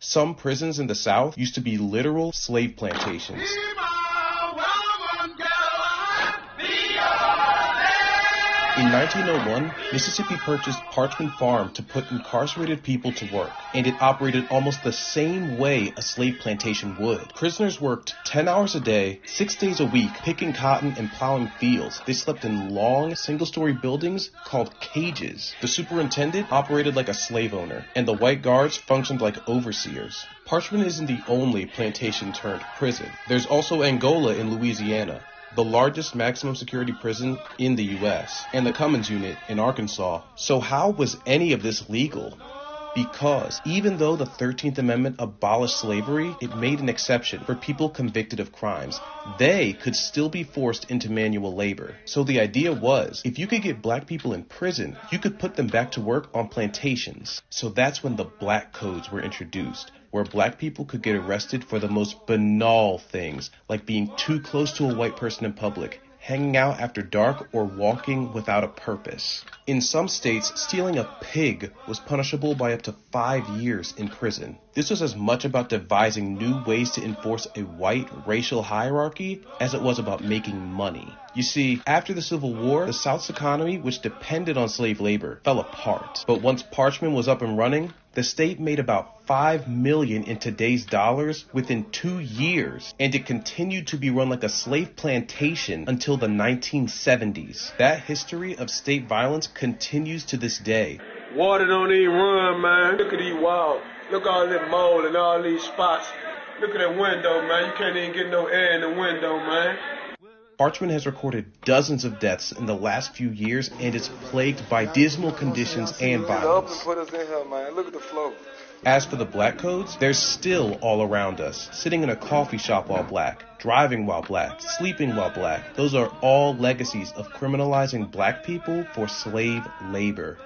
Some prisons in the South used to be literal slave plantations. In 1901, Mississippi purchased Parchman Farm to put incarcerated people to work, and it operated almost the same way a slave plantation would. Prisoners worked 10 hours a day, 6 days a week, picking cotton and plowing fields. They slept in long, single-story buildings called cages. The superintendent operated like a slave owner, and the white guards functioned like overseers. Parchman isn't the only plantation-turned-prison. There's also Angola in Louisiana, the largest maximum security prison in the U.S., and the Cummins Unit in Arkansas. So how was any of this legal? Because even though the 13th Amendment abolished slavery, it made an exception for people convicted of crimes. They could still be forced into manual labor. So the idea was, if you could get black people in prison, you could put them back to work on plantations. So that's when the black codes were introduced, where black people could get arrested for the most banal things, like being too close to a white person in public, hanging out after dark, or walking without a purpose. In some states, stealing a pig was punishable by up to 5 years in prison. This was as much about devising new ways to enforce a white racial hierarchy as it was about making money. You see, after the Civil War, the South's economy, which depended on slave labor, fell apart. But once Parchman was up and running, the state made about $5 million in today's dollars within 2 years, and it continued to be run like a slave plantation until the 1970s. That history of state violence continues to this day. Water don't even run, man. Look at these walls. Look at all that mold and all these spots. Look at that window, man. You can't even get no air in the window, man. Parchman has recorded dozens of deaths in the last few years, and it's plagued by dismal conditions and violence. Put us in here, man. Look at the flow. As for the black codes, they're still all around us. Sitting in a coffee shop while black, driving while black, sleeping while black. Those are all legacies of criminalizing black people for slave labor.